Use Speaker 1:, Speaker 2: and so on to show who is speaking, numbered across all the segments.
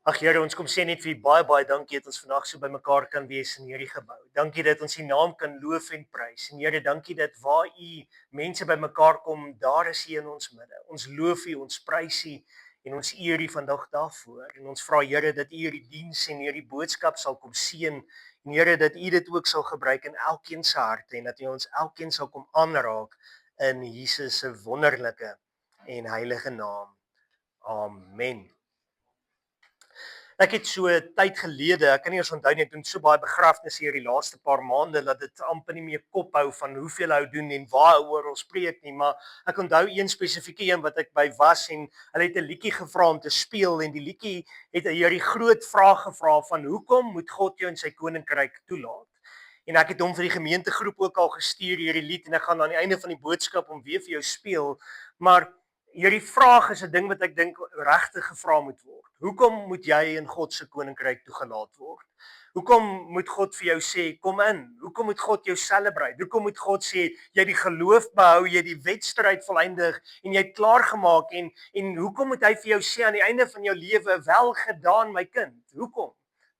Speaker 1: Ag Here, ons kom sê net vir U baie dankie dat ons vandag so bymekaar kan wees in hierdie gebou. Dankie dat ons U naam kan loof en prys. En Here, dankie dat waar U mense bymekaar kom, daar is U in ons midde. Ons loof U, ons prys U en ons eer U vandag daarvoor. En ons vra Here dat U hierdie diens en hierdie boodskap sal kom seën. En Here, dat U dit ook sal gebruik in elkeen se harte en dat U ons elkeen sal kom aanraak in Jesus se wonderlike en heilige naam. Amen. Ek het so tyd gelede, ek kan nie eens onthou nie, ek doen so baie begrafnisse hier die laaste paar maande dat dit amper nie meer kop hou van hoeveel hou doen en waaroor ons preek nie, maar ek onthou een spesifieke een wat ek by was en hulle het 'n liedjie gevra om te speel en die liedjie het hierdie groot vraag gevra van hoekom moet God jou in sy koninkryk toelaat? En ek het hom vir die gemeentegroep ook al gestuur hierdie lied en ek gaan aan die einde van die boodskap hom weer vir jou speel, maar hierdie vraag is 'n ding wat ek dink regtig gevra moet word. Hoekom moet jy in God se koninkryk toegelaat word? Hoekom moet God vir jou sê kom in? Hoekom moet God jou celebrate? Hoekom moet God sê jy die geloof behou, jy die wedstryd volëindig en jy het klaar gemaak en hoekom moet hy vir jou sê aan die einde van jou lewe wel gedaan my kind? Hoekom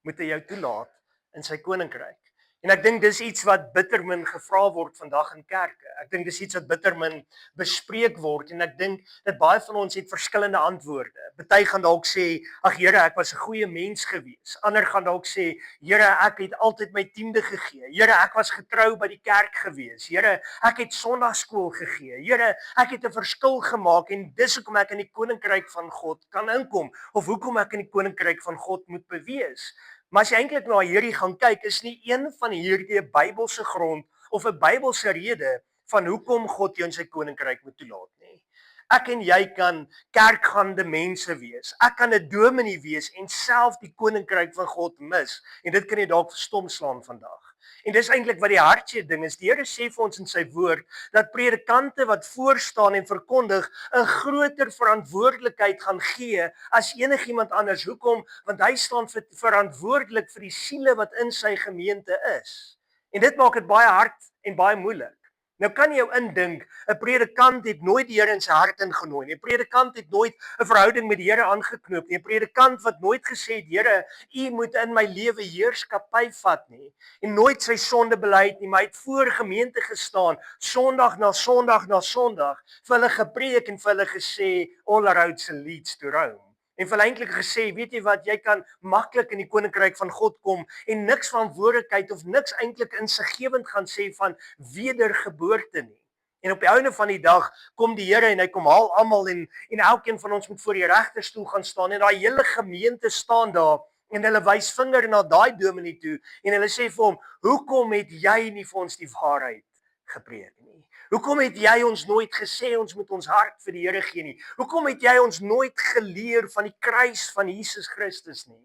Speaker 1: moet hy jou toelaat in sy koninkryk? En ek dink dis iets wat bitter min gevra word vandag in kerke. Ek dink dis iets wat bitter min bespreek word en ek dink dat baie van ons het verskillende antwoorde. Party gaan dalk sê, ag Here, ek was 'n goeie mens gewees. Ander gaan dalk sê, Here, ek het altyd my tiende gegee. Here, ek was getrou by die kerk gewees. Here, ek het sonnaarskool gegee. Here, ek het 'n verskil gemaak en dis hoekom ek in die koninkryk van God kan inkom of hoekom ek in die koninkryk van God moet bewees. Maar as jy eintlik na hierdie gaan kyk, is nie een van hierdie 'n Bybelse grond of 'n Bybelse rede van hoekom God jou in sy koninkryk moet toelaat nie. Ek en jy kan kerkgaande mense wees. Ek kan 'n dominee wees en self die koninkryk van God mis. En dit kan jy dalk verstom slaan vandag. En dis eintlik wat die hartseer ding is. Die Here sê vir ons in sy woord dat predikante wat voor staan en verkondig 'n groter verantwoordelikheid gaan gee as enigiemand anders. Hoekom? Want hy staan verantwoordelik vir die siele wat in sy gemeente is. En dit maak dit baie hard en baie moeilik. Nou kan jy jou indink, 'n predikant het nooit die Here in sy hart ingenooi nie. 'n Predikant het nooit 'n verhouding met die Here aangeknoop nie. 'n Predikant wat nooit gesê het, Here, U moet in my lewe heerskappy vat nie. En nooit sy sonde bely het nie, maar hy het voor gemeente gestaan, Sondag na Sondag na Sondag, vir hulle gepreek en vir hulle gesê, all roads leads to Rome. En vir eintlik gesê, weet jy wat, jy kan maklik in die koninkryk van God kom en niks van woordigheid of niks eintlik insiggewend gaan sê van wedergeboorte nie. En op die einde van die dag kom die Here en hy kom haal almal en elkeen van ons moet voor die regterstoel gaan staan en daai hele gemeente staan daar en hulle wys vinger na daai dominee toe en hulle sê vir hom, "Hoekom het jy nie vir ons die waarheid gepreek nie? Hoekom het jy ons nooit gesê ons moet ons hart vir die Here gee nie? Hoekom het jy ons nooit geleer van die kruis van Jesus Christus nie?"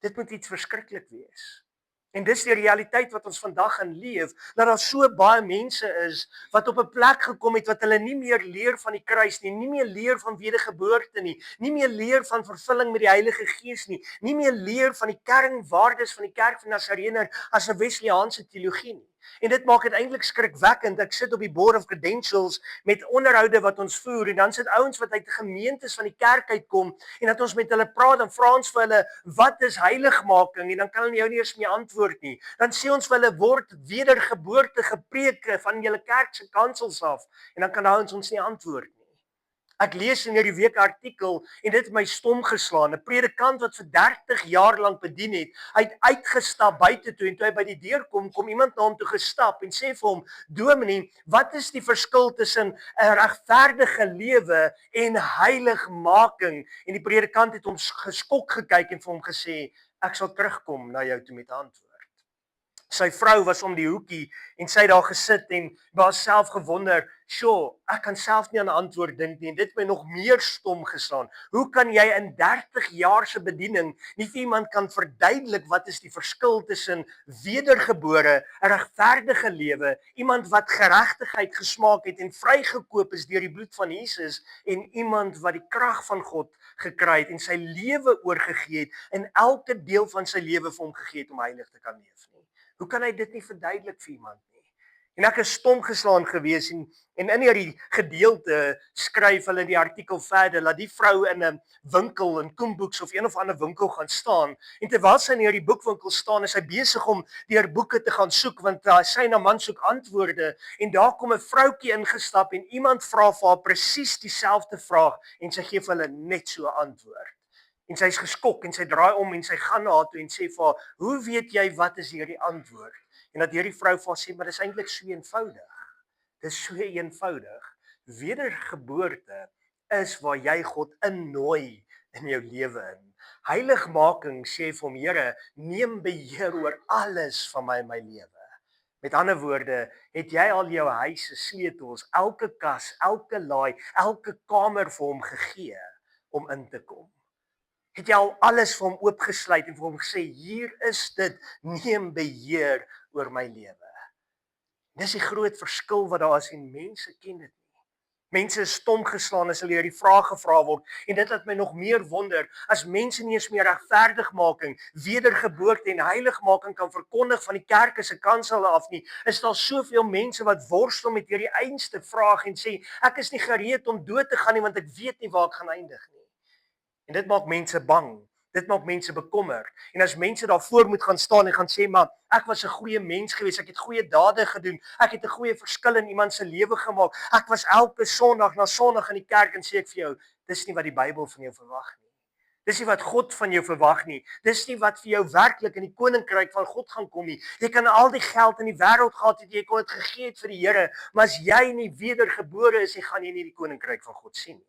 Speaker 1: Dit moet iets verskriklik wees. En dis die realiteit wat ons vandag in leef, dat daar so baie mense is wat op 'n plek gekom het wat hulle nie meer leer van die kruis nie, nie meer leer van wedergeboorte nie meer leer van vervulling met die Heilige Gees nie meer leer van die kernwaardes van die kerk van Nasareëner as 'n Wesleyaanse teologie nie. En dit maak dit eintlik skrikwekkend. Ek sit op die board of credentials met onderhoude wat ons voer en dan sit ouens wat uit gemeentes van die kerk uitkom en dat ons met hulle praat en vra ons vir hulle wat is heiligmaking en dan kan hulle jou nie eens meer antwoord nie. Dan sê ons vir hulle word wedergeboorte gepreek van julle kerk se kansels af en dan kan ouens ons nie antwoord nie. Ek lees in hierdie week 'n artikel en dit het my stom geslaan. 'n Predikant wat vir 30 jaar lank bedien het, hy het uitgestap buite toe en toe hy by die deur kom iemand na hom toe gestap en sê vir hom, "Dominee, wat is die verskil tussen 'n regverdige lewe en heiligmaking?" En die predikant het hom geskok gekyk en vir hom gesê, "Ek sal terugkom na jou toe met 'n antwoord." Sy vrou was om die hoekie en sy het daar gesit en by haarself gewonder, "Sjoe, ek kan self nie aan 'n antwoord dink nie." En dit het my nog meer stom geslaan. Hoe kan jy in 30 jaar se bediening nie vir iemand kan verduidelik wat is die verskil tussen wedergebore, 'n regverdige lewe, iemand wat geregtigheid gesmaak het en vrygekoop is deur die bloed van Jesus en iemand wat die krag van God gekry het en sy lewe oorgegee het en elke deel van sy lewe vir hom gegee het om heilig te kan leef nie. Hoe kan hy dit nie verduidelik vir iemand nie? En ek is stom geslaan gewees en in hierdie gedeelte skryf hulle in die artikel verder dat die vrou in 'n winkel in Koenboeks of een of ander winkel gaan staan en terwyl sy in hierdie boekwinkel staan is sy besig om deur boeke te gaan soek want sy en 'n man soek antwoorde en daar kom 'n vroutjie ingestap en iemand vra vir haar presies dieselfde vraag en sy gee vir hulle net so 'n antwoord. En sy is geskok en sy draai om en sy gaan na haar toe en sê vir haar, "Hoe weet jy wat is hierdie antwoord?" En dat hierdie vrou vir haar sê, "Maar dis eintlik so eenvoudig. Dis so eenvoudig. Wedergeboorte is waar jy God innooi in jou lewe in. Heiligmaking sê vir hom, Here, neem beheer oor alles van my lewe." Met ander woorde, het jy al jou huis se sleutels, elke kas, elke laai, elke kamer vir hom gegee om in te kom? Het jy al alles vir hom oopgesluit en vir hom gesê, hier is dit, neem beheer oor my lewe? Dis die groot verskil wat daar is en mense ken dit nie. Mense is stom geslaan as hulle hierdie vraag gevra word en dit laat my nog meer wonder as mense nie eens meer regverdigmaking, wedergeboorte en heiligmaking kan verkondig van die kerk se kansel af nie. Is daar soveel mense wat worstel met hierdie einste vraag en sê ek is nie gereed om dood te gaan nie want ek weet nie waar ek gaan eindig nie. En dit maak mense bang. Dit maak mense bekommerd. En as mense daarvoor moet gaan staan en gaan sê, maar ek was 'n goeie mens gewees, ek het goeie dade gedoen, ek het 'n goeie verskil in iemand se lewe gemaak. Ek was elke Sondag na Sondag in die kerk en sê ek vir jou, dis nie wat die Bybel van jou verwag nie. Dis nie wat God van jou verwag nie. Dis nie wat vir jou werklik in die koninkryk van God gaan kom nie. Jy kan al die geld in die wêreld gehad het, jy kon dit gegee het vir die Here, maar as jy nie wedergebore is, jy gaan nie die koninkryk van God sien nie.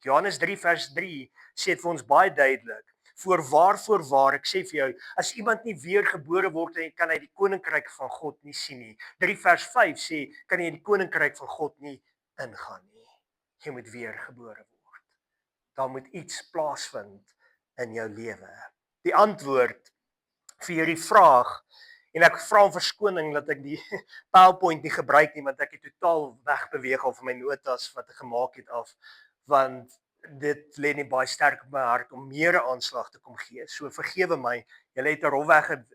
Speaker 1: Johannes 3 vers 3 sê dit vir ons baie duidelik. Voorwaar, ek sê vir jou, as iemand nie weer gebore word nie, kan hy die koninkryk van God nie sien nie. 3 vers 5 sê, kan jy in die koninkryk van God nie ingaan nie. Jy moet weer gebore word. Daar moet iets plaasvind in jou lewe. Die antwoord vir hierdie vraag, en ek vra om verskoning dat ek die PowerPoint nie gebruik nie, want ek het totaal wegbeweeg al van my notas wat ek gemaak het af, want dit lê nie baie sterk op my hart om meer aanslag te kom gee. So vergewe my, julle het 'n rofweg 'n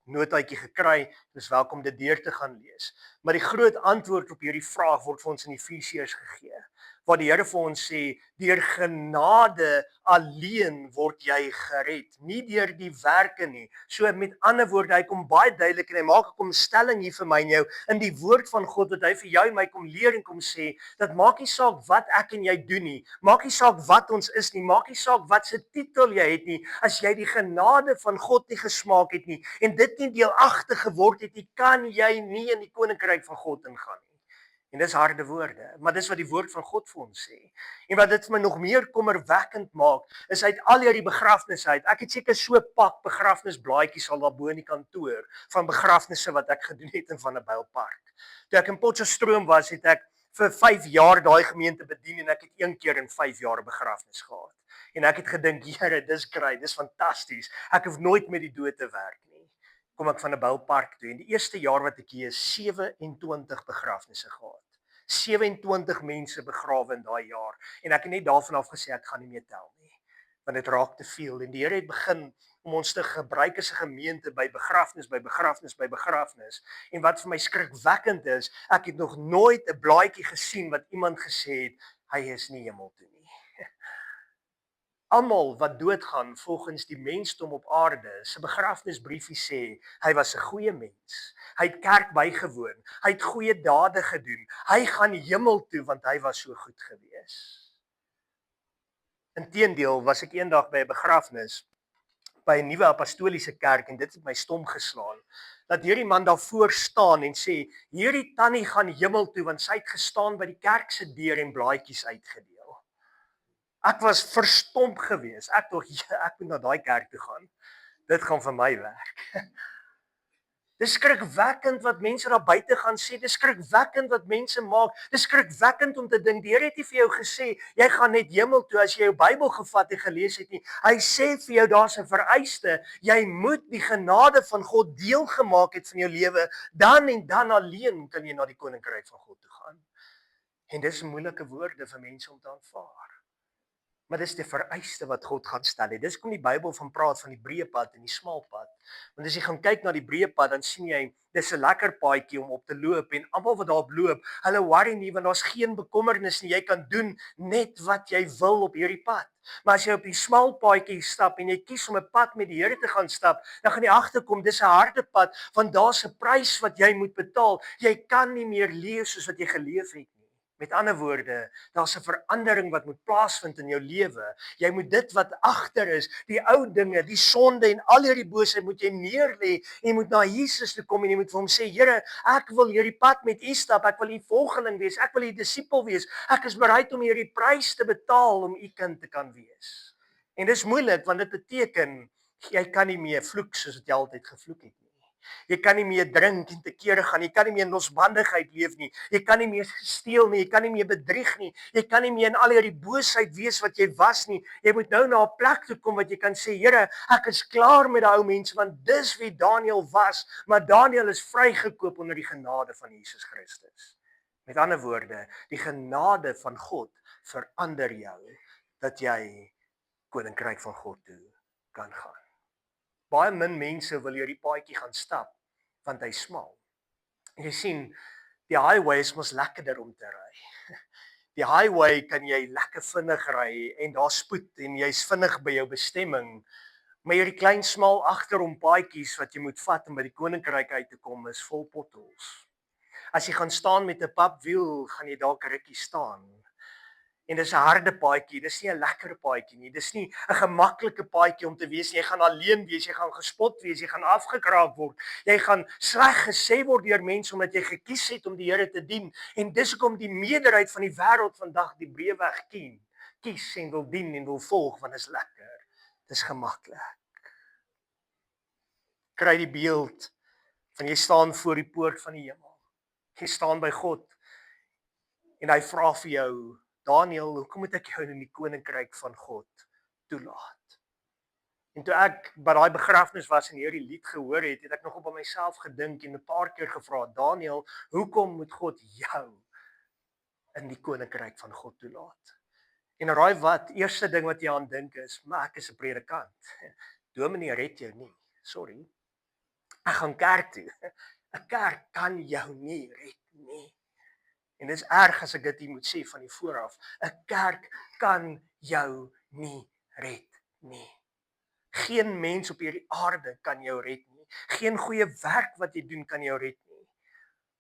Speaker 1: notaatjie gekry, dis welkom dit deur te gaan lees. Maar die groot antwoord op hierdie vraag word vir ons in Efesiërs gegee, waar die Here vir ons sê, deur genade alleen word jy gered, nie deur die werke nie. So met ander woorde, hy kom baie duidelik en hy maak 'n komstelling hier vir my en jou in die woord van God wat hy vir jou en my kom leer en kom sê, dat maak nie saak wat ek en jy doen nie, maak nie saak wat ons is nie, maak nie saak wat se titel jy het nie, as jy die genade van God nie gesmaak het nie en dit nie deelagtig geword het nie, kan jy nie in die koninkryk van God ingaan nie. En dis harde woorde, maar dis wat die woord van God vir ons sê. En wat dit vir my nog meer kommerwekkend maak, is uit al hierdie begrafnisse uit. Ek het seker so 'n pak begrafnisblaadjies al daar bo in die kantoor van begrafnisse wat ek gedoen het in Vanderbijlpark. Toe ek in Potchefstroom was, het ek vir 5 jaar daai gemeente bedien en ek het een keer in 5 jaar 'n begrafnis gehad. En ek het gedink, Here, dis great, dis fantasties. Ek hoef nooit met die dood te werk nie. Kom ek van 'n Boupark toe en die eerste jaar wat ek hier is, 27 begrafnisse gehad. 27 mense begrawe in daai jaar en ek het net daarvan af gesê ek gaan nie meer tel nie, want dit raak te veel en die Here het begin om ons te gebruik as 'n gemeente by begrafnis, by begrafnis, by begrafnis. En wat vir my skrikwekkend is, ek het nog nooit 'n blaadjie gesien wat iemand gesê het hy is nie hemel toe nie. Almal wat doodgaan volgens die mensdom op aarde, se begrafnisbriefie sê hy was 'n goeie mens. Hy het kerk bygewoon, hy het goeie dade gedoen. Hy gaan hemel toe want hy was so goed gewees. Inteendeel was ek eendag by 'n begrafnis by 'n nuwe apostoliese kerk en dit het my stom geslaan. Dat hierdie man daarvoor staan en sê, hierdie tannie gaan hemel toe want sy het gestaan by die kerk se deur en blaadjies uitgedeel. Ek was verstom geweest. Ek dink ek moet na daai kerk toe gaan. Dit gaan vir my werk. Dis skrikwekkend wat mense daar buite gaan sê. Dis skrikwekkend wat mense maak. Dis skrikwekkend om te dink die Here het nie vir jou gesê jy gaan net hemel toe as jy jou Bybel gevat en gelees het nie. Hy sê vir jou daar's 'n vereiste. Jy moet die genade van God deel gemaak het van jou lewe. Dan en dan alleen kan jy na die koninkryk van God toe gaan. En dis moeilike woorde vir mense om te aanvaar. Maar dis die vereiste wat God gaan stel. Dis kom die Bybel van praat van die breë pad en die smal pad. Want as jy gaan kyk na die breë pad, dan sien jy dis 'n lekker paadjie om op te loop en almal wat daarop loop, hulle worry nie want daar's geen bekommernis nie. Jy kan doen net wat jy wil op hierdie pad. Maar as jy op die smal paadjie stap en jy kies om 'n pad met die Here te gaan stap, dan gaan jy agterkom dis 'n harde pad want daar's 'n prys wat jy moet betaal. Jy kan nie meer leef soos wat jy geleef het nie. Met ander woorde, daar's 'n verandering wat moet plaasvind in jou lewe. Jy moet dit wat agter is, die ou dinge, die sonde en al hierdie boosheid moet jy neerlê en jy moet na Jesus toe kom en jy moet vir hom sê, Here, ek wil hierdie pad met U stap, ek wil U volgeling wees, ek wil U disipel wees. Ek is bereid om hierdie prys te betaal om U kind te kan wees. En dis moeilik want dit beteken jy kan nie meer vloek soos wat jy altyd gevloek het nie. Jy kan nie meer drink en te kere gaan, jy kan nie meer in losbandigheid leef nie, jy kan nie meer steel nie, jy kan nie meer bedrieg nie, jy kan nie meer in al hierdie boosheid wees wat jy was nie. Jy moet nou na 'n plek toe kom wat jy kan sê, Here, ek is klaar met daai ou mense want dis wie Daniël was, maar Daniël is vrygekoop onder die genade van Jesus Christus. Met ander woorde, die genade van God verander jou dat jy koninkryk van God toe kan gaan. Baie min mense wil hierdie paadjie gaan stap want hy's smal. En jy sien, die highway is mos lekkerder om te ry. Die highway kan jy lekker vinnig ry en daar spoed en jy's vinnig by jou bestemming. Maar hierdie klein smal agterom paadjies wat jy moet vat om by die koninkryk uit te kom is vol potholes. As jy gaan staan met 'n papwiel, gaan jy dalk rukkie staan. En dis 'n harde paadjie, dis nie 'n lekker paadjie nie. Dis nie 'n gemaklike paadjie om te wees nie. Jy gaan alleen wees, jy gaan gespot wees, jy gaan afgekraak word. Jy gaan sleg gesê word deur mense omdat jy gekies het om die Here te dien. En dis hoekom die meerderheid van die wêreld vandag die breë weg kies en wil dien en wil volg want dit is lekker. Dis gemaklik. Kry die beeld van jy staan voor die poort van die hemel. Jy staan by God en hy vra vir jou, Daniël, hoekom moet ek jou in die koninkryk van God toelaat? En toe ek by daai begrafnis was en hierdie lied gehoor het, het ek nog op aan myself gedink en 'n paar keer gevra, Daniël, hoekom moet God jou in die koninkryk van God toelaat? En raai wat, eerste ding wat jy aan dink is, maar ek is 'n predikant. Dominee red jou nie. Sorry. Ek gaan kerk toe. 'n Kerk kan jou nie red nie. En dit is erg as ek dit hier moet sê van die vooraf. 'n Kerk kan jou nie red nie. Geen mens op hierdie aarde kan jou red nie. Geen goeie werk wat jy doen kan jou red nie.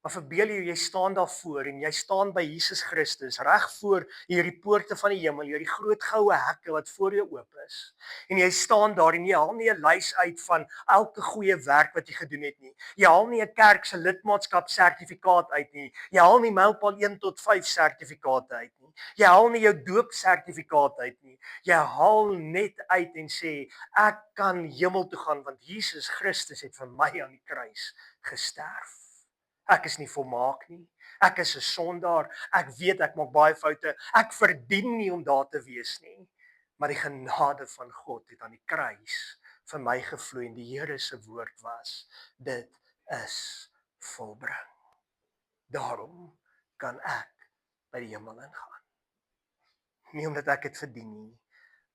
Speaker 1: Maar verbeel jy staan daar voor en jy staan by Jesus Christus reg voor hierdie poorte van die hemel, hierdie groot goue hekke wat voor jou oop is. En jy staan daar en jy haal nie 'n lys uit van elke goeie werk wat jy gedoen het nie. Jy haal nie 'n kerk se lidmaatskap sertifikaat uit nie. Jy haal nie mylpaal 1 tot 5 sertifikate uit nie. Jy haal nie jou doopsertifikaat uit nie. Jy haal net uit en sê ek kan hemel toe gaan want Jesus Christus het vir my aan die kruis gesterf. Ek is nie volmaak nie. Ek is 'n sondaar. Ek weet ek maak baie foute. Ek verdien nie om daar te wees nie. Maar die genade van God het aan die kruis vir my gevloei en die Here se woord was, dit is volbring. Daarom kan ek by die hemel ingaan. Nie omdat ek dit verdien nie,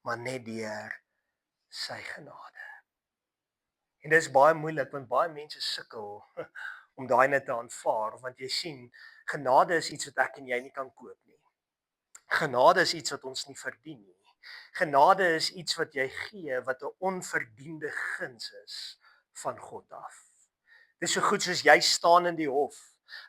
Speaker 1: maar net deur sy genade. En dit is baie moeilik want baie mense sukkel om daai net te aanvaar want jy sien, genade is iets wat ek en jy nie kan koop nie. Genade is iets wat ons nie verdien nie. Genade is iets wat jy gee wat 'n onverdiende guns is van God af. Dis so goed soos jy staan in die hof.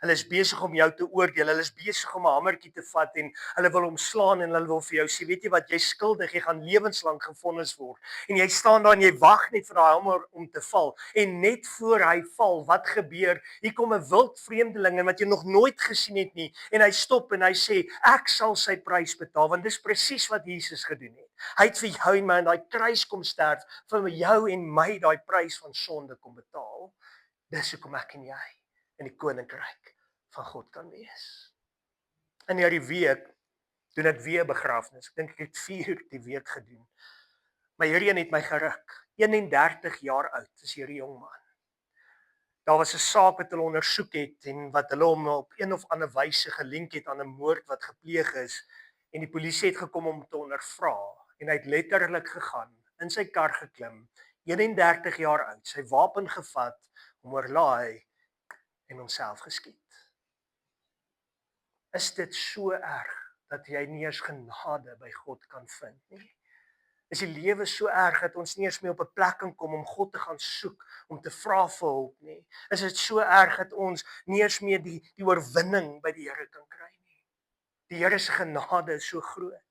Speaker 1: Hulle is besig om jou te oordeel. Hulle is besig om 'n hamertjie te vat en hulle wil hom slaan en hulle wil vir jou sê, weet jy wat, jy's skuldig, jy gaan lewenslank gevonnis word. En jy staan daar en jy wag net vir daai hamer om te val. En net voor hy val, wat gebeur? Hier kom 'n wild vreemdeling wat jy nog nooit gesien het nie en hy stop en hy sê, ek sal sy prys betaal want dis presies wat Jesus gedoen het. Hy het vir jou en my aan daai kruis kom sterf, vir jou en my daai prys van sonde kom betaal. Dis hoekom ek en jy in die koninkryk van God kan wees. In hierdie week doen ek weer begrafnis. Ek dink ek het 4 die week gedoen. Maar hierdie een het my geruk. 31 jaar oud is hierdie jong man. Daar was 'n saak wat hulle ondersoek het en wat hulle hom op een of ander wyse gelink het aan 'n moord wat gepleeg is en die polisie het gekom om te ondervra en hy het letterlik gegaan, in sy kar geklim, 31 jaar oud, sy wapen gevat, hom oorlaai en homself geskiet. Is dit so erg dat jy nie eens genade by God kan vind nie? Is die lewe so erg dat ons nie eens meer op 'n plek kan kom om God te gaan soek, om te vra vir hulp nie? Is dit so erg dat ons nie eens meer die oorwinning by die Here kan kry nie? Die Here se genade is so groot.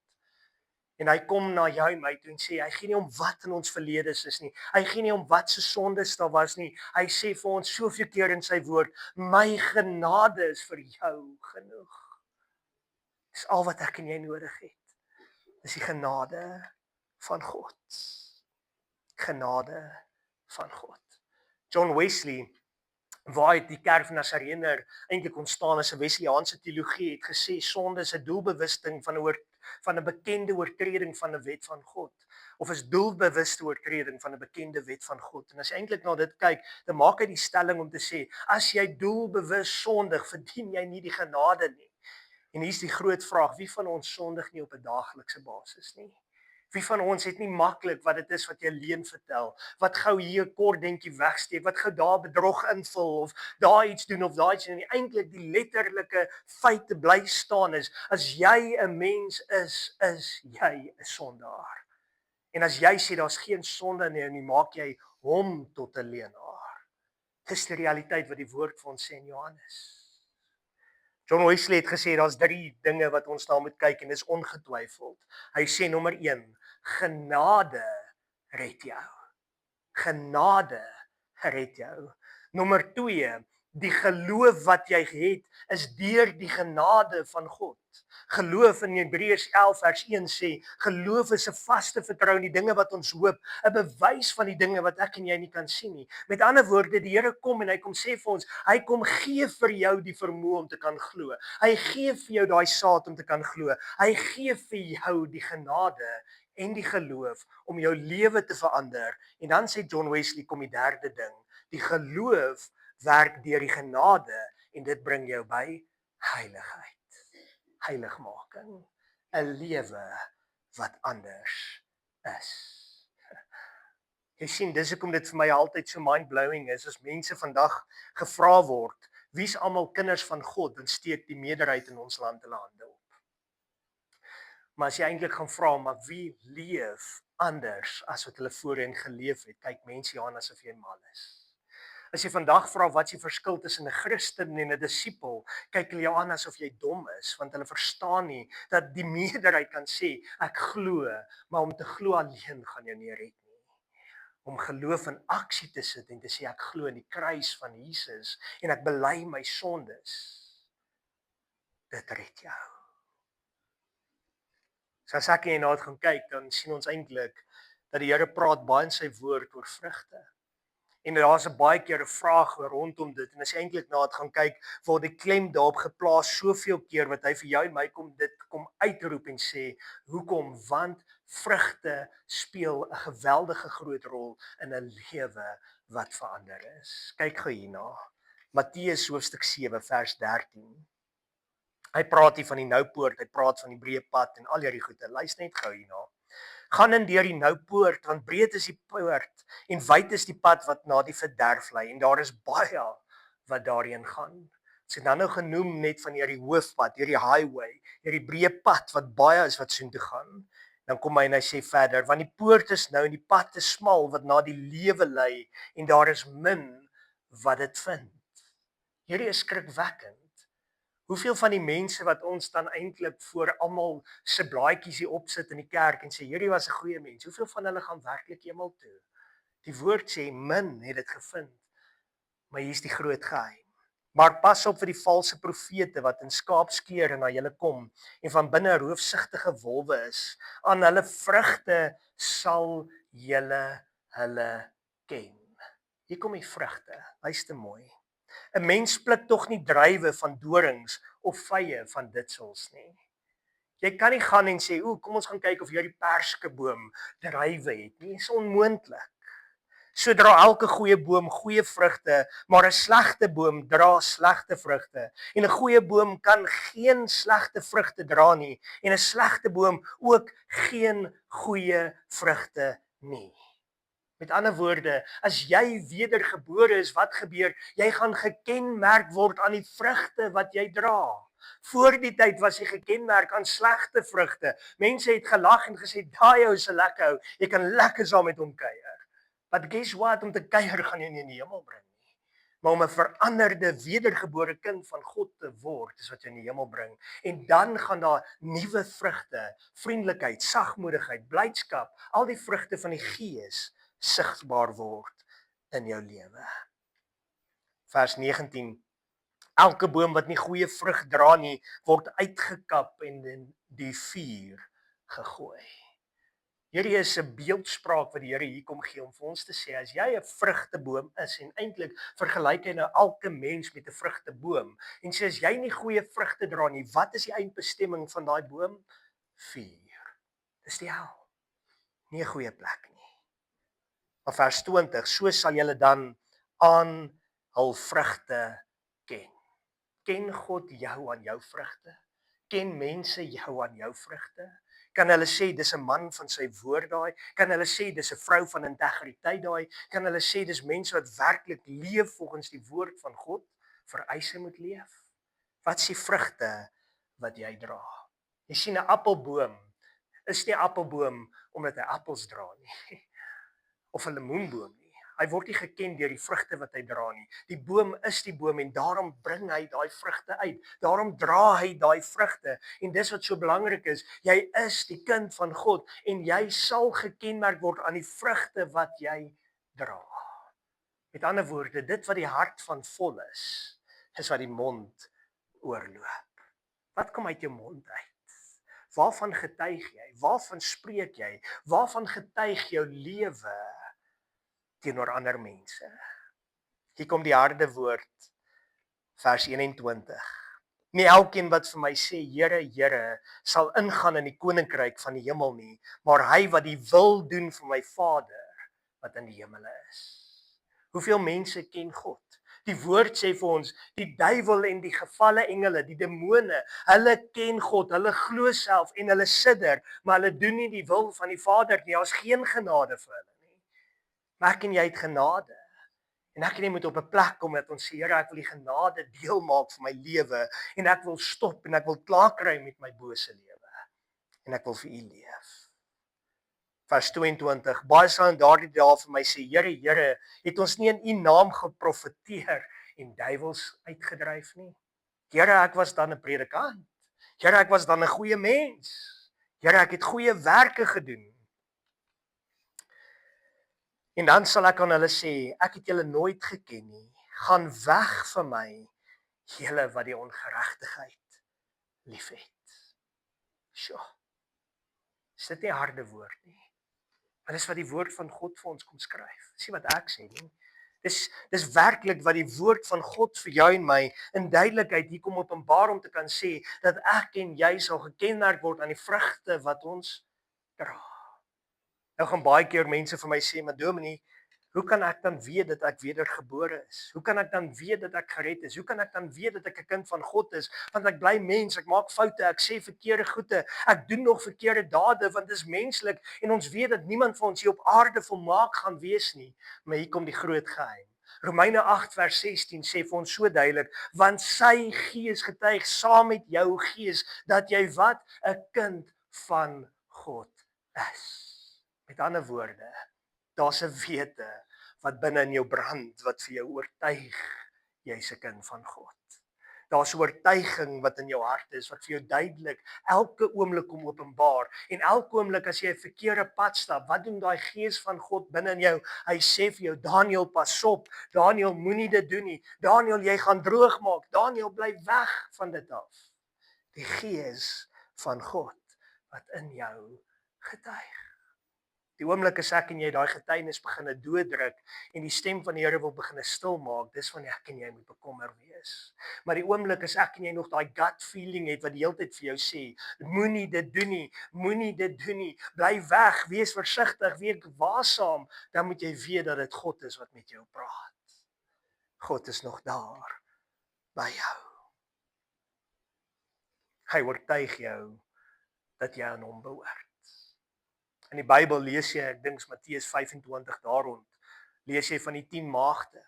Speaker 1: En hy kom na jou en my toe en sê, hy gee nie om wat in ons verlede is nie. Hy gee nie om wat se sondes daar was nie. Hy sê vir ons soveel keer in sy woord, my genade is vir jou genoeg. Dis al wat ek en jy nodig het. Dis die genade van God. Genade van God. John Wesley, waar die kerk van Nasareëner eintlik ontstaan as 'n Wesleyaanse teologie, het gesê sonde is 'n doelbewusting van 'n bekende oortreding van 'n wet van God, of is doelbewuste oortreding van 'n bekende wet van God. En as jy eintlik na dit kyk, dan maak hy die stelling om te sê, as jy doelbewus sondig, verdien jy nie die genade nie. En hier's die groot vraag, wie van ons sondig nie op 'n daaglikse basis nie? Wie van ons het nie maklik wat dit is wat jy leuen vertel, wat gou hier 'n kort dentjie wegsteek, wat gou daar bedrog invul of daar iets doen of daai iets en eintlik die letterlike feite bly staan is, as jy 'n mens is jy 'n sondaar. En as jy sê daar's geen sonde in jou nie, maak jy hom tot 'n leienaar. Dis die realiteit wat die woord vir ons sê in Johannes. John Wesley het gesê daar's 3 dinge wat ons na moet kyk en dis ongetwyfeld. Hy sê nommer 1, genade red jou. Genade red jou. Nommer 2, die geloof wat jy het is deur die genade van God. Geloof in Hebreërs 11 vers 1 sê, geloof is 'n vaste vertrou in die dinge wat ons hoop, 'n bewys van die dinge wat ek en jy nie kan sien nie. Met ander woorde, die Here kom en hy kom sê vir ons, hy kom gee vir jou die vermoë om te kan glo. Hy gee vir jou daai saad om te kan glo. Hy gee vir jou die genade en die geloof om jou lewe te verander. En dan sê John Wesley, kom die derde ding, die geloof werk deur die genade en dit bring jou by heiligheid. Heiligmaking, 'n lewe wat anders is. Jy sien, dis hoekom dit vir my altyd so mind-blowing is as mense vandag gevra word, wie's almal kinders van God, dan steek die meerderheid in ons land hulle hande op. Maar as jy eintlik gaan vra, maar wie leef anders as wat hulle voorheen geleef het, kyk mense jou aan asof jy mal is. As jy vandag vra wat is die verskil tussen 'n Christen en 'n disipel, kyk hulle jou aan asof jy dom is, want hulle verstaan nie dat die meerderheid kan sê ek glo, maar om te glo alleen gaan jou nie red nie. Om geloof in aksie te sit en te sê ek glo in die kruis van Jesus en ek bely my sondes, dit red jou. So as ek en jy na dit gaan kyk, dan sien ons eintlik dat die Here praat baie in sy woord oor vrugte. En daar's 'n baie keer 'n vraag rondom dit en as jy eintlik na dit gaan kyk, word die klem daarop geplaas soveel keer wat hy vir jou en my kom uitroep en sê, hoekom? Want vrugte speel 'n geweldige groot rol in 'n lewe wat verander is. Kyk gou hierna. Matteus hoofstuk 7 vers 13. Hy praat hier van die noupoort, hy praat van die breë pad en al hierdie goeie. Luister net gou hierna. Gaan in deur die noupoort, want breed is die poort en wyd is die pad wat na die verderf lei en daar is baie wat daarheen gaan. Dit is dan nou genoem net van hierdie hoofpad, hierdie highway, hierdie breë pad wat baie is wat soontoe gaan. Dan kom hy en hy sê verder, want die poort is nou en die pad is smal wat na die lewe lei en daar is min wat dit vind. Hierdie is skrikwekkend. Hoeveel van die mense wat ons dan eintlik voor almal se blaadjies hier opsit in die kerk en sê hierdie was 'n goeie mens, hoeveel van hulle gaan werklik hemel toe? Die woord sê min het dit gevind. Maar hier's die groot geheim. Maar pas op vir die valse profete wat in skaapskere na julle kom en van binne roofsigtige wolwe is. Aan hulle vrugte sal julle hulle ken. Hier kom die vrugte. Luister mooi. 'n Mens pluk tog nie druiwe van dorings of vye van ditsels nie. Jy kan nie gaan en sê, kom ons gaan kyk of hierdie perskeboom druiwe het nie. Dit is onmoontlik. So dra elke goeie boom goeie vrugte, maar 'n slegte boom dra slegte vrugte. En 'n goeie boom kan geen slegte vrugte dra nie, en 'n slegte boom ook geen goeie vrugte nie. Met ander woorde, as jy wedergebore is, wat gebeur? Jy gaan gekenmerk word aan die vrugte wat jy dra. Voor die tyd was jy gekenmerk aan slegte vrugte. Mense het gelag en gesê, daai ou is 'n lekker ou, jy kan lekker saam met hom kuier. But guess what, om te kuier gaan jy nie in die hemel bring nie. Maar om 'n veranderde, wedergebore kind van God te word, is wat jy in die hemel bring. En dan gaan daar nuwe vrugte, vriendelikheid, sagmoedigheid, blydskap, al die vrugte van die Gees sigbaar word in jou lewe. Vers 19. Elke boom wat nie goeie vrug dra nie, word uitgekap en in die vuur gegooi. Hierdie is 'n beeldspraak wat die Here hier kom gee om vir ons te sê, as jy 'n vrugteboom is, en eintlik vergelyk hy nou elke mens met 'n vrugteboom, en sê as jy nie goeie vrugte dra nie, wat is die eindbestemming van daai boom? Vuur. Dis die hel. Nie 'n goeie plek nie. Maar vers 20, so sal julle dan aan hul vrugte ken. Ken God jou aan jou vrugte? Ken mense jou aan jou vrugte? Kan hulle sê dis 'n man van sy woord daai? Kan hulle sê dis 'n vrou van integriteit daai? Kan hulle sê dis mense wat werklik leef volgens die woord van God? Vereis hy moet leef. Wat is die vrugte wat jy dra? Jy sien 'n appelboom is nie 'n appelboom omdat hy appels dra nie. Of 'n lemoenboom nie. Hy word nie geken deur die vrugte wat hy dra nie. Die boom is die boom en daarom bring hy daai vrugte uit. Daarom dra hy daai vrugte en dis wat so belangrik is. Jy is die kind van God en jy sal gekenmerk word aan die vrugte wat jy dra. Met ander woorde, dit wat die hart van vol is wat die mond oorloop. Wat kom uit jou mond uit? Waarvan getuig jy? Waarvan spreek jy? Waarvan getuig jou lewe teenoor ander mense? Hier kom die harde woord, vers 21. Nie elkeen wat vir my sê, Here, Here, sal ingaan in die koninkryk van die hemel nie, maar hy wat die wil doen van my Vader wat in die hemele is. Hoeveel mense ken God? Die woord sê vir ons, die duiwel en die gevalle engele, die demone, hulle ken God, hulle glo self en hulle sidder, maar hulle doen nie die wil van die Vader nie. Daar's geen genade vir hulle nie. Maar ek en jy het genade. En ek en jy moet op 'n plek kom dat ons sê, Here, ek wil die genade deel maak van my lewe en ek wil stop en ek wil klaar kry met my bose lewe. En ek wil vir U leef. Vers 22, baie sal in daardie dae vir my sê, Here, Here, het ons nie in U naam geprofeteer en duiwels uitgedryf nie? Here, ek was dan 'n predikant. Here, ek was dan 'n goeie mens. Here, ek het goeie werke gedoen. En dan sal ek aan hulle sê, ek het julle nooit geken nie. Gaan weg van my, julle wat die ongeregtigheid liefhet. Sjoe. Is dit nie 'n harde woord nie? Maar dis wat die woord van God vir ons kom skryf. Dis nie wat ek sê nie. Dis werklik wat die woord van God vir jou en my in duidelikheid hier kom openbaar om te kan sê dat ek en jy sal gekenmerk word aan die vrugte wat ons dra. Nou gaan baie keer mense vir my sê, maar Dominee, hoe kan ek dan weet dat ek wedergebore is? Hoe kan ek dan weet dat ek gered is? Hoe kan ek dan weet dat ek 'n kind van God is? Want ek bly mens, ek maak foute, ek sê verkeerde goede, ek doen nog verkeerde dade want dit is menslik en ons weet dat niemand van ons hier op aarde volmaak gaan wees nie. Maar hier kom die groot geheim. Romeine 8 vers 16 sê vir ons so duidelik, want sy Gees getuig saam met jou gees dat jy wat? 'n kind van God is. Met ander woorde, daar's 'n wete wat binne in jou brand wat vir jou oortuig jy's 'n kind van God. Daar's 'n oortuiging wat in jou hart is wat vir jou duidelik elke oomblik kom openbaar en elke oomblik as jy 'n verkeerde pad stap, wat doen daai Gees van God binne in jou? Hy sê vir jou, Daniël, pas op. Daniël, moenie dit doen nie. Daniël, jy gaan droog maak. Daniël, bly weg van dit af. Die Gees van God wat in jou getuig. Die oomblik as ek en jy daai getuienis begine dooddruk en die stem van die Here wil begine stil maak, dis wanneer ek en jy moet bekommer wees. Maar die oomblik as ek en jy nog daai gut feeling het wat die hele tyd vir jou sê, moenie dit doen nie, moenie dit doen nie, bly weg, wees versigtig, wees waaksaam, dan moet jy weet dat dit God is wat met jou praat. God is nog daar by jou. Hy oortuig jou dat jy aan hom behoort. In die Bybel lees jy, ek dink Matteus 25 daar rond, lees jy van die 10 maagde.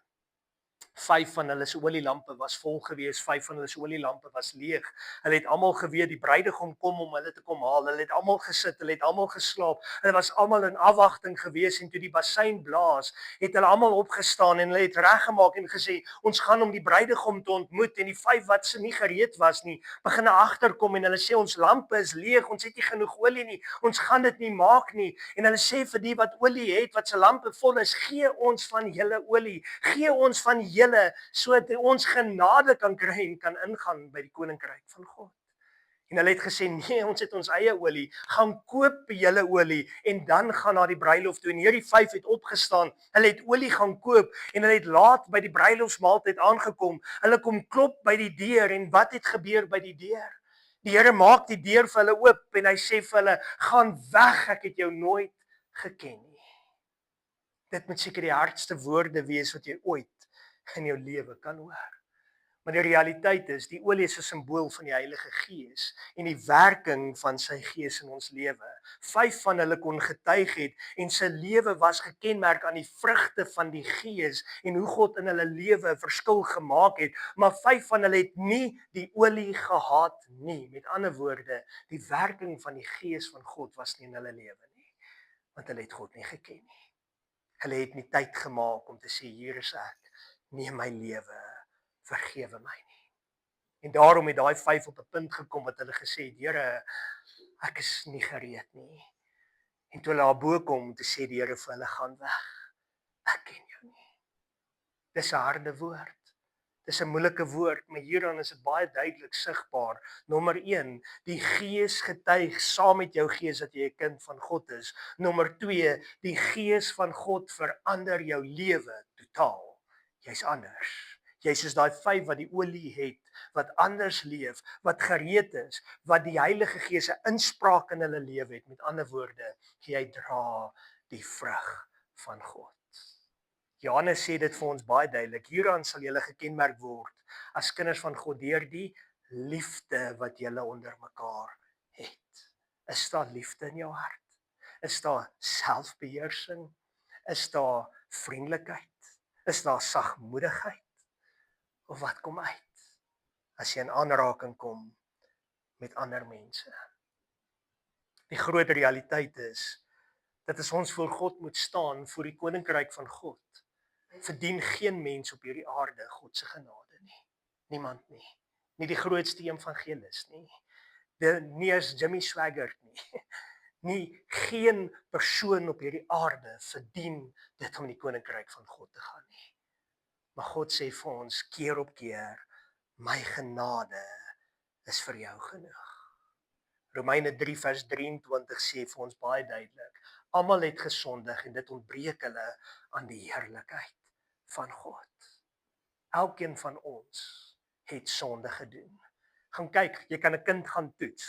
Speaker 1: 5 van hulle se olielampe was vol gewees, 5 van hulle se olielampe was leeg. Hulle het almal geweet die bruidegom kom om hulle te kom haal. Hulle het almal gesit, hulle het almal geslaap. Hulle was almal in afwagting gewees en toe die bassein blaas, het hulle almal opgestaan en hulle het reggemaak en gesê, ons gaan om die bruidegom te ontmoet. En die 5 wat se nie gereed was nie, begin agterkom en hulle sê ons lampe is leeg, ons het nie genoeg olie nie. Ons gaan dit nie maak nie. En hulle sê vir die wat olie het, wat se lampe vol is, gee ons van julle olie. Gee ons van julle sodat ons genade kan kry en kan ingaan by die koninkryk van God. En hulle het gesê nee, ons het ons eie olie, gaan koop julle olie en dan gaan na die bruilof toe. En hierdie 5 het opgestaan. Hulle het olie gaan koop en hulle het laat by die bruilofsmaaltyd aangekom. Hulle kom klop by die deur en wat het gebeur by die deur? Die Here maak die deur vir hulle oop en hy sê vir hulle, gaan weg, ek het jou nooit geken nie. Dit moet seker die hardste woorde wees wat jy ooit in jou lewe kan hoor. Maar die realiteit is, die olie is 'n simbool van die Heilige Gees en die werking van sy Gees in ons lewe. 5 van hulle kon getuig het en sy lewe was gekenmerk aan die vrugte van die Gees en hoe God in hulle lewe 'n verskil gemaak het, maar 5 van hulle het nie die olie gehad nie. Met ander woorde, die werking van die Gees van God was nie in hulle lewe nie, want hulle het God nie geken nie. Hulle het nie tyd gemaak om te sê, hier is ek, neem my lewe, vergewe my nie. En daarom het daai 5 op 'n punt gekom wat hulle gesê het, Here, ek is nie gereed nie. En toe hulle daarbo kom, te sê die Here vir hulle, gaan weg. Ek ken jou nie. Dis 'n harde woord. Dis 'n moeilike woord, maar hieraan is dit baie duidelik sigbaar. Nommer 1, die Gees getuig saam met jou gees dat jy 'n kind van God is. Nommer 2, die Gees van God verander jou lewe totaal. Jy's anders. Jy's soos daai 5 wat die olie het, wat anders leef, wat gereed is, wat die Heilige Gees 'n inspraak in hulle lewe het. Met ander woorde, jy dra die vrug van God. Johannes sê dit vir ons baie duidelik. Hieraan sal julle gekenmerk word as kinders van God deur die liefde wat julle onder mekaar het. Is daar liefde in jou hart? Is daar selfbeheersing? Is daar vriendelikheid? Is daar sagmoedigheid? Of wat kom uit as jy in aanraking kom met ander mense? Die groot realiteit is dat as ons voor God moet staan, voor die koninkryk van God, verdien geen mens op hierdie aarde God se genade nie. Niemand nie. Nie die grootste evangelis nie. Nie eens Jimmy Swaggart nie. Nie geen persoon op hierdie aarde verdien dit om in die koninkryk van God te gaan nie. Maar God sê vir ons keer op keer, my genade is vir jou genoeg. Romeine 3 vers 23 sê vir ons baie duidelik, almal het gesondig en dit ontbreek hulle aan die heerlikheid van God. Elkeen van ons het sonde gedoen. Gaan kyk, jy kan 'n kind gaan toets.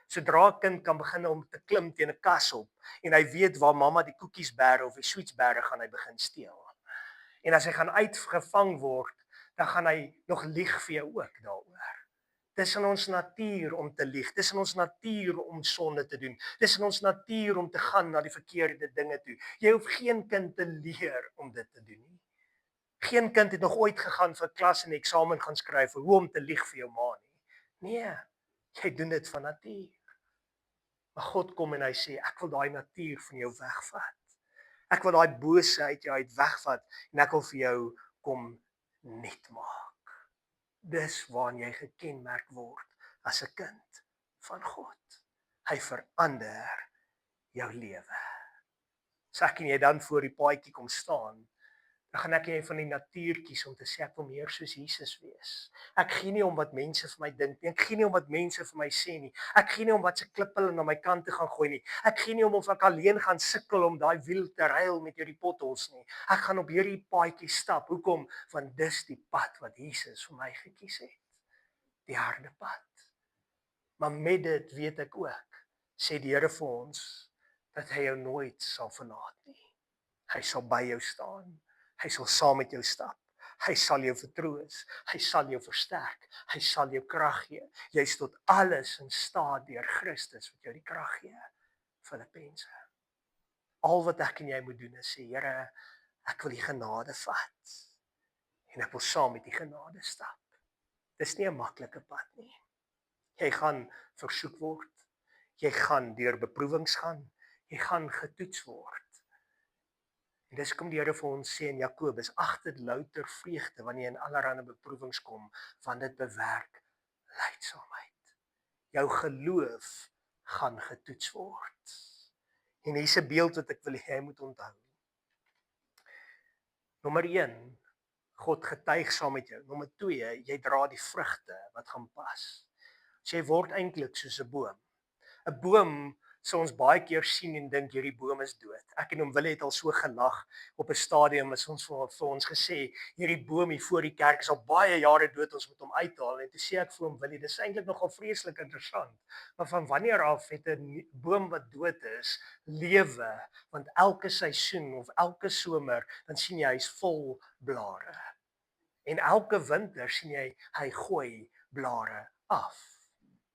Speaker 1: Sodra 'n kind kan begin om te klim teen 'n kas op en hy weet waar mamma die koekies bære of die sweets bære, gaan hy begin steel. En as hy gaan uitgevang word, dan gaan hy nog lieg vir jou ook daaroor. Dis in ons natuur om te lieg. Dis in ons natuur om sonde te doen. Dis in ons natuur om te gaan na die verkeerde dinge toe. Jy hoef geen kind te leer om dit te doen nie. Geen kind het nog ooit gegaan vir klas en eksamen gaan skryf hoe om te lieg vir jou ma nie. Nee, jy doen dit van natuur. Maar God kom en hy sê, ek wil daai natuur van jou wegvat. Ek wil daai bose uit jou uit wegvat en ek wil vir jou kom nuut maak. Dis waarin jy gekenmerk word as 'n kind van God. Hy verander jou lewe. As ek en jy dan voor die paadjie kom staan, dan gaan ek en jy van die natuur kies om te sê ek wil meer soos Jesus wees. Ek gee nie om wat mense vir my dink nie. Ek gee nie om wat mense vir my sê nie. Ek gee nie om wat se klip hulle na my kant toe gaan gooi nie. Ek gee nie om of ek alleen gaan sukkel om daai wiel te ruil met hierdie potholes nie. Ek gaan op hierdie paadjie stap. Hoekom? Want dis die pad wat Jesus vir my gekies het. Die harde pad. Maar met dit weet ek ook, sê die Here vir ons, dat hy jou nooit sal verlaat nie. Hy sal by jou staan. Hy sal saam met jou stap. Hy sal jou vertroos. Hy sal jou versterk. Hy sal jou krag gee. Jy is tot alles in staat deur Christus wat jou die krag gee. Filippense. Al wat ek en jy moet doen is sê, Here, ek wil die genade vat. En ek wil saam met die genade stap. Dis nie 'n maklike pad nie. Jy gaan versoek word. Jy gaan deur beproewings gaan. Jy gaan getoets word. En dis kom die Here vir ons sê in Jakobus, ag dit louter vreugde wanneer jy in allerlei beproewings kom, want dit bewerk lydsaamheid. Jou geloof gaan getoets word. En hier's 'n beeld wat ek wil hê jy moet onthou. Nommer 1, God getuig saam met jou. Nommer 2, jy dra die vrugte wat gaan pas. So jy word eintlik soos 'n boom. 'n Boom sal ons baie keer sien en dink hierdie boom is dood. Ek en hom Willie het al so gelag op 'n stadium as ons vir ons gesê hierdie boom hier voor die kerk is al baie jare dood, ons moet hom uithaal. En toe sê ek vir hom Willie, dis eintlik nogal vreeslik interessant. Maar van wanneer af het 'n boom wat dood is lewe? Want elke seisoen of elke somer dan sien jy hy's vol blare. En elke winter sien jy hy gooi blare af.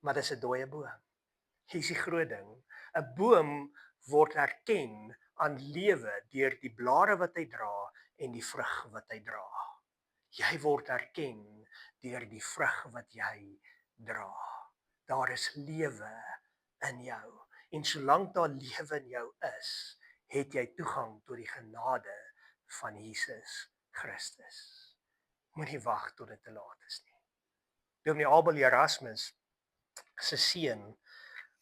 Speaker 1: Maar dis 'n dooie boom. Hier is die groot ding. 'n Boom word herken aan lewe deur die blare wat hy dra en die vrug wat hy dra. Jy word herken deur die vrug wat jy dra. Daar is lewe in jou. En solank daar lewe in jou is, het jy toegang tot die genade van Jesus Christus. Moenie wag tot dit te laat is nie. Dominee Abel Erasmus se seun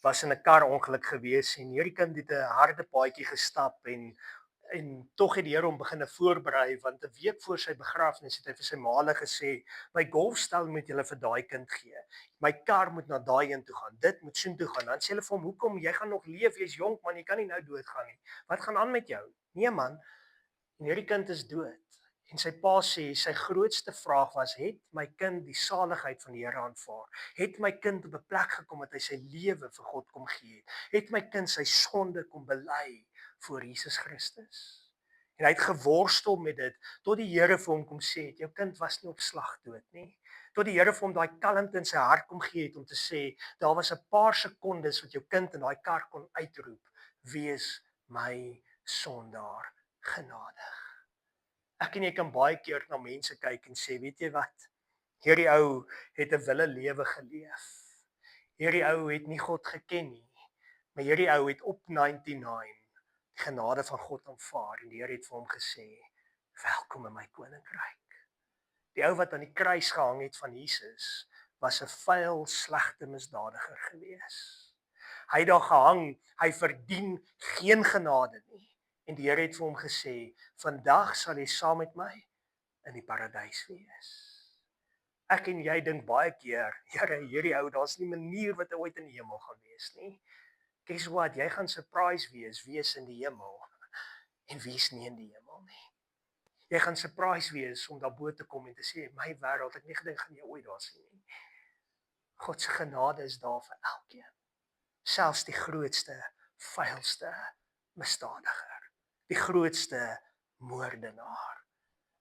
Speaker 1: was in 'n karongeluk gewees en hierdie kind het 'n harde paadjie gestap en tog het die Here hom begine voorberei want 'n week voor sy begrafnis het hy vir sy maale gesê my golfstel moet julle vir daai kind gee. My kar moet na daai een toe gaan. Dit moet soontoe gaan. Dan sê hulle vir hom, "Hoekom? Jy gaan nog leef, jy's jonk man, jy kan nie nou doodgaan nie. Wat gaan aan met jou?" "Nee man, en hierdie kind is dood." En sy pa sê sy grootste vraag was, het my kind die saligheid van die Here aanvaar? Het my kind op 'n plek gekom dat hy sy lewe vir God kom gee het? Het my kind sy sonde kom bely voor Jesus Christus? En hy het geworstel met dit tot die Here vir hom kom sê het, jou kind was nie op slag dood nie. Tot die Here vir hom daai kalmte in sy hart kom gee het om te sê, daar was 'n paar sekondes wat jou kind in daai kar kon uitroep, wees my sondaar genadig. Ek en jy kan baie keer na mense kyk en sê, weet jy wat? Hierdie ou het 'n wille lewe geleef. Hierdie ou het nie God geken nie. Maar hierdie ou het op 99 die genade van God aanvaar en die Here het vir hom gesê, welkom in my koninkryk. Die ou wat aan die kruis gehang het van Jesus was 'n vuil, slegte misdadiger gewees. Hy het daar gehang, hy verdien geen genade nie. En die Here het vir hom gesê, vandag sal jy saam met my in die paradys wees. Ek en jy dink baie keer, Here, hierdie ou, daar's nie 'n manier wat hy ooit in die hemel gaan wees nie. Guess what, jy gaan surprise wees in die hemel en wees nie in die hemel nie. Jy gaan surprise wees om daarbo te kom en te sê, my wêreld, ek nie gedink gaan jy ooit daar sien nie. God se genade is daar vir elkeen. Selfs die grootste, vuilste misdadiger. Die grootste moordenaar.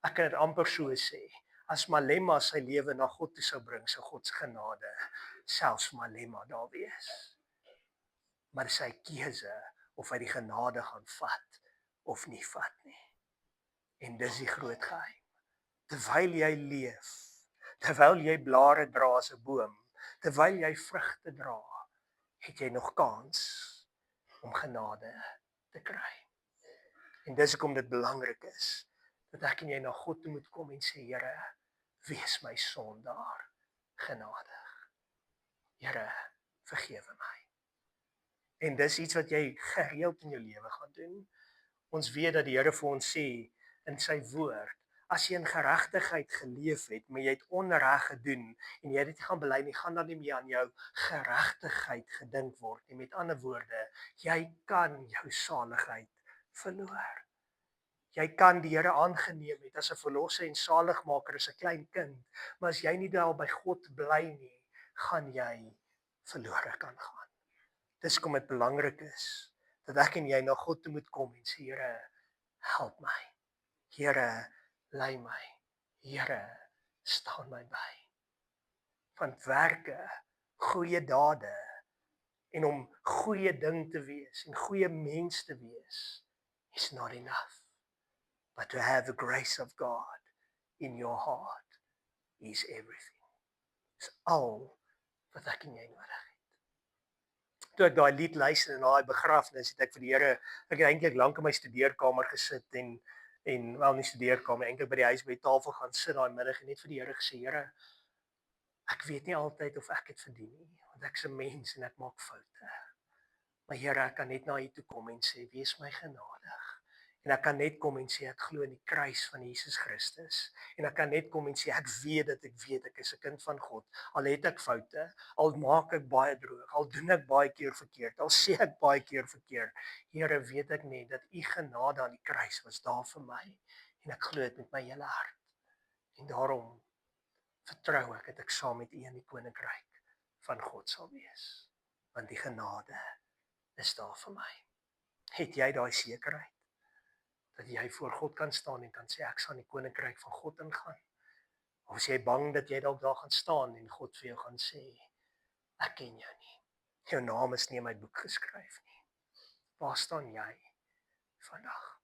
Speaker 1: Ek kan dit amper so sê, as Malema sy lewe na God toe sou bring, sou God se genade selfs Malema daar wees. Maar sy keuse of hy die genade gaan vat of nie vat nie. En dis die groot geheim. Terwyl jy leef, terwyl jy blare dra as 'n boom, terwyl jy vrugte dra, het jy nog kans om genade te kry. En dis hoekom dit belangrik is dat ek en jy na God toe moet kom en sê, Here, wees my sondaar genadig. Here, vergewe my. En dis iets wat jy gereeld in jou lewe gaan doen. Ons weet dat die Here vir ons sê in sy woord, as jy in geregtigheid geleef het, maar jy het onreg gedoen en jy het dit gaan bely nie, gaan dan nie meer aan jou geregtigheid gedink word nie. Met ander woorde, jy kan jou saligheid verloor. Jy kan die Here aangeneem het as 'n verlosser en saligmaker as 'n klein kind, maar as jy nie daar by God bly nie, gaan jy verlore kan gaan. Dis hoekom dit belangrik is dat ek en jy na God toe moet kom en sê, Here, help my. Here, lei my. Here, staan my by. Want werke, goeie dade en om goeie ding te wees en goeie mens te wees, is not enough. But to have the grace of God in your heart is everything. Dis al wat ek en jy nodig het. Toe ek daai lied luister en daai begrafnis, het ek vir die Here, ek het eintlik lank in my studeerkamer gesit en wel nie studeerkamer, eintlik by die huis by die tafel gaan sit daai middag en net vir die Here gesê, Here, ek weet nie altyd of ek dit verdien nie, want ek's 'n mens en ek maak foute. Maar Here, ek kan net na U toe kom en sê, wees my genadig. En ek kan net kom en sê ek glo in die kruis van Jesus Christus. En ek kan net kom en sê ek weet ek is 'n kind van God. Al het ek foute, al maak ek baie droog, al doen ek baie keer verkeerd, al sê ek baie keer verkeerd. Here, weet ek net dat U genade aan die kruis was daar vir my en ek glo dit met my hele hart. En daarom vertrou ek dat ek saam met U in die koninkryk van God sal wees. Want die genade is daar vir my. Het jy daai sekerheid dat jy voor God kan staan en kan sê ek sal in die koninkryk van God ingaan? Of is jy bang dat jy dalk daar gaan staan en God vir jou gaan sê ek ken jou nie. Jou naam is nie in my boek geskryf nie. Waar staan jy vandag?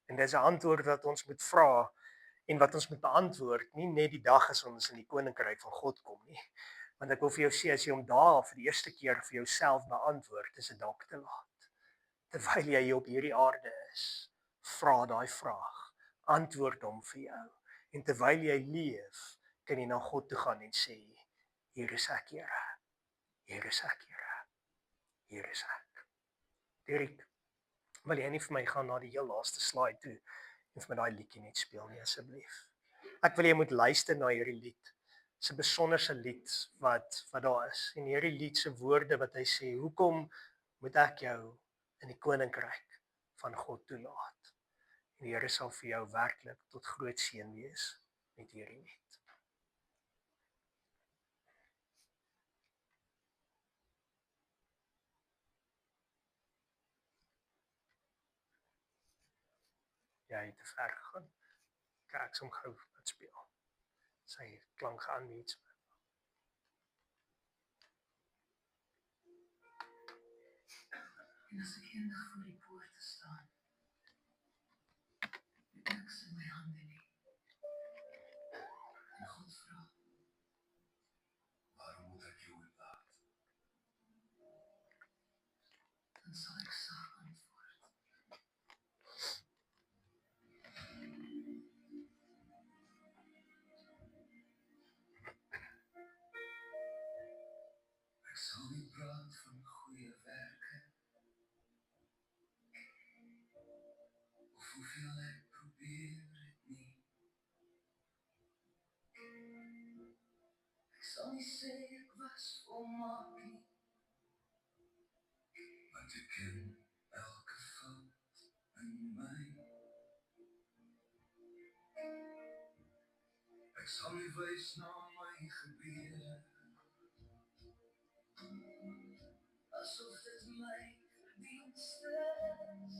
Speaker 1: En dis 'n antwoord wat ons moet vra en wat ons moet beantwoord, nie net die dag as ons in die koninkryk van God kom nie. Want ek wil vir jou sê as jy hom daar vir die eerste keer vir jouself beantwoord, is dit dalk te laat. Terwyl jy hier op hierdie aarde is, vra daai vraag, antwoord hom vir jou. En terwyl jy leef, kan jy na God toe gaan en sê, hier is ek, Here. Hier is ek, Here. Hier is ek. Dirk, wil jy nie vir my gaan na die heel laaste slide toe en vir my daai liedjie net speel nie asseblief? Ek wil jy moet luister na hierdie lied. Dis 'n besonderse lied wat daar is. En hierdie lied se woorde wat hy sê, hoekom moet ek jou in die koninkryk van God toelaat? En die Here sal vir jou werklik tot groot seën wees met hierdie lied. Jy het te ver gegaan. Ek som gou wat speel. Sy klank gaan iets.
Speaker 2: En as ek eendag voor die poorte staan, met niks in my hande nie, en God vra, waarom moet ek jou laat? Dan sal ek sag antwoord. Ek sal nie praat van goeie werke, of hoeveel ek probeer het nie. Ek sal nie sê ek was volmaak nie, want ek ken elke fout in my. Ek sal nie wys na my gebeure, asof dit my verdienste is.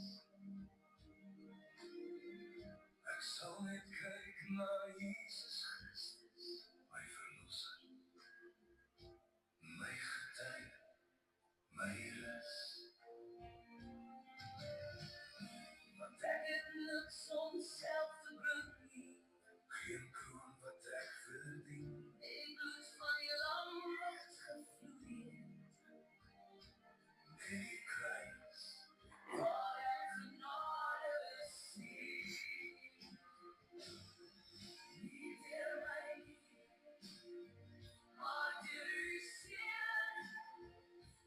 Speaker 2: Ek sal net kyk na Jesus Christus, my verlosser, my getuie, my rus. Want ek het niks om self te bring nie, geen kroon wat ek verdien. Die bloed van die lam wat gevloei het, die kruis, waar ek genade sien. Nie deur my nie, maar deur u seun.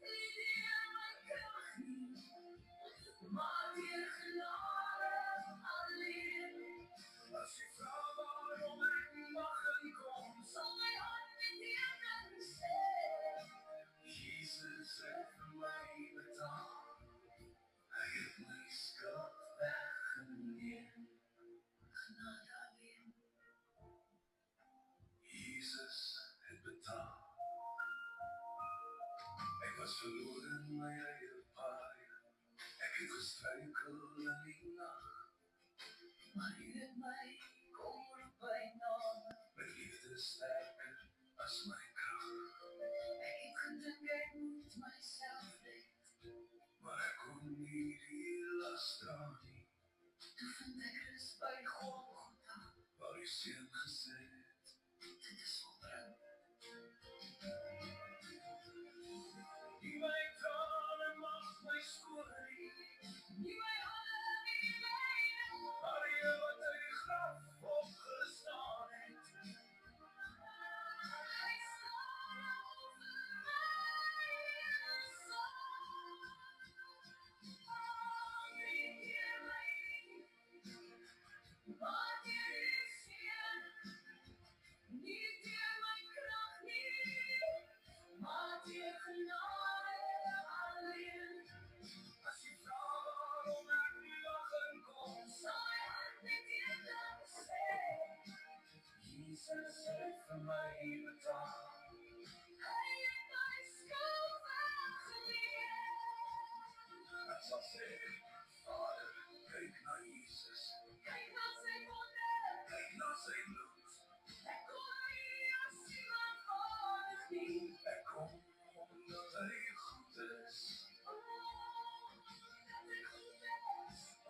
Speaker 2: Nie deur my krag nie, maar deur genade alleen. As jy vra waarom ek mag inkom, sal my hart met teken sê, Jesus het vir my betaal, hy het my skuld weggeneem. Genade alleen. Jesus het betaal. Ek was verloor in my eie paai, ek het gestruikel in die nag, maar u het my kom roep by naam. My liefde is sterker as my krag. Ek het gedink ek moet myself red, maar ek kon nie die las dra nie. maar deur die seën, nie deur my krag nie, maar deur genade alleen. As jy vra waarom ek nie mag inkom, sal hy net eendag sê, Jesus het vir my betaal. Hy het my skuld weggeneem. Ek sal sê, Vader, kyk na Jesus. Kyk na sy wonder. Kyk na sy bloed. Ek kom nie as iemand vaardig nie. Ek kom omdat hy goed is.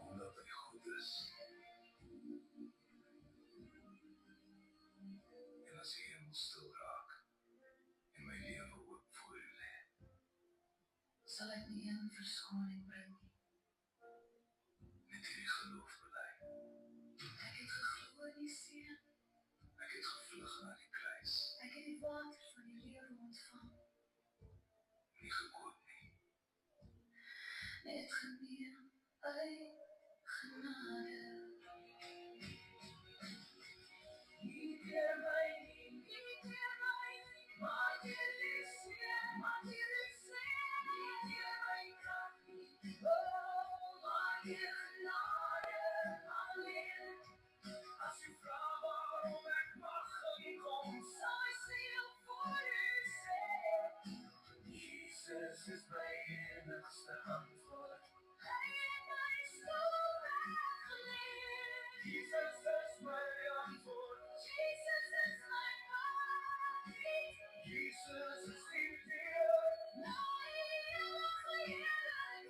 Speaker 2: Omdat hy goed is. En as die hemel stil raak en my lewe ook voor u lê, sal ek nie een verskoning bring nie. Net hierdie geloof bely. Ek het geglo in die seën. Ek het gevlug na die kruis. Ek het die water van die lewe ontvang. Nie gekoop nie. Net geneem uit genade. Nie deur my nie, maar deur die seën, maar deur die seën, nie deur my krag nie, maar deur genade alleen. As jy vra waarom ek mag inkom, sal hy self voor u sê, Jesus is my enigste antwoord. Hy het my skuld weggeneem. Jesus is my antwoord. Jesus is my light. Jesus is die deur. Na ewige heerlikheid.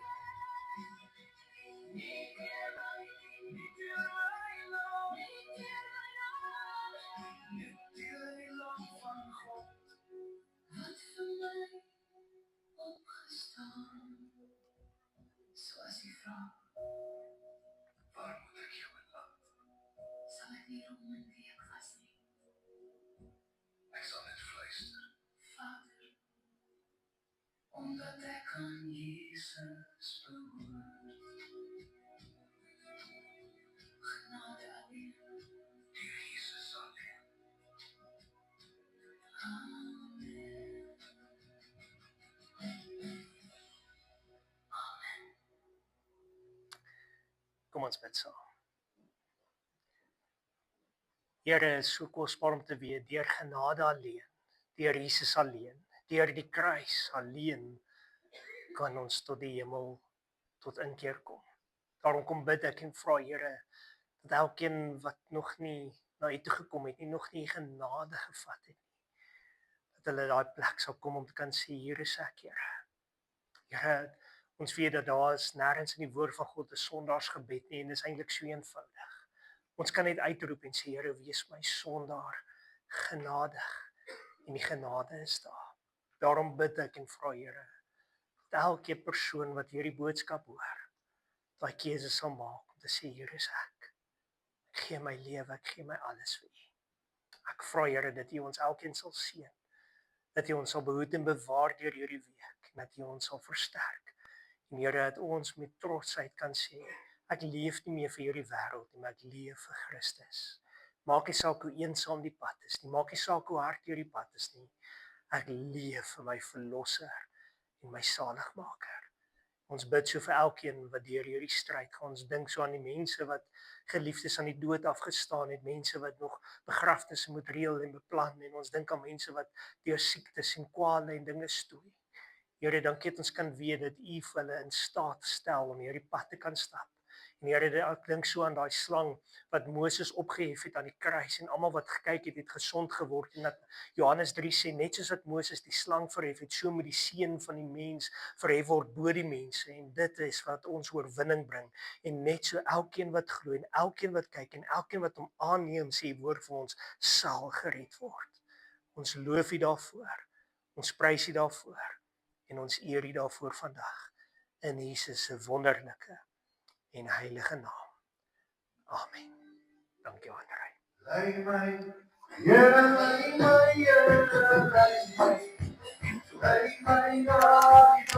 Speaker 2: Nie deur my nie, nie deur my naam, nie deur my naam, net deur die lam van God, wat vir my opgestaan. So as jy vra, waar moet ek jou inlaat? Sal ek nie om in wie ek was nie. Ek sal net fluister. Vader, omdat ek aan Jesus behoort. Genade alleen. Deur Jesus alleen. Amen.
Speaker 1: Kom ons bid saam. Here, is so kosbaar om te weet, deur genade alleen, deur Jesus alleen, deur die kruis alleen, kan ons tot die hemel, tot inkeer kom. Daarom kom bid ek en vra, Here, dat elkeen wat nog nie na U toe gekom het nie, nog nie genade gevat het nie, dat hulle daai plek sal kom om te kan sê, hier is ek, Here. Here, ons weet dat daar is nêrens in die woord van God 'n sondaarsgebed nie, en dit is eintlik so eenvoudig. Ons kan net uitroep en sê, Here, wees my sondaar genadig, en die genade is daar. Daarom bid ek en vra, Here, dat elke persoon wat hierdie boodskap hoor, daai keuse sal maak om te sê, hier is ek. Ek gee my lewe, ek gee my alles vir U. Ek vra, Here, dat U ons elkeen sal seën, dat U ons sal behoed en bewaar deur hierdie week, en dat U ons sal versterk. En Here, dat ons met trotsheid kan sê, ek leef nie meer vir hierdie wêreld nie, maar ek leef vir Christus. Maak nie saak hoe eensaam die pad is nie, maak nie saak hoe hard hierdie pad is nie. Ek leef vir my verlosser en my saligmaker. Ons bid so vir elkeen wat deur hierdie stryd gaan. Ons dink so aan die mense wat geliefdes aan die dood afgestaan het, mense wat nog begrafnisse moet reël en beplan, en ons dink aan mense wat deur siektes en kwale en dinge stoei. Here, dankie dat ons kan weet dat U vir hulle in staat stel om hierdie pad te kan stap. En Here, ek dink so aan daai slang wat Moses opgehef het aan die kruis, en almal wat gekyk het, het gesond geword, en dat Johannes 3 sê, net soos wat Moses die slang verhef het, so moet die seun van die mens verhef word bo die mense, en dit is wat ons oorwinning bring. En net so elkeen wat glo, en elkeen wat kyk, en elkeen wat hom aanneem, sê die woord vir ons, sal gered word. Ons loof U daarvoor, ons prys U daarvoor, en ons eer U daarvoor vandag, in Jesus se wonderlike en heilige naam. Amen. Dankie, Andrei.
Speaker 2: Lei my, Here, lei my, Here, lei my na die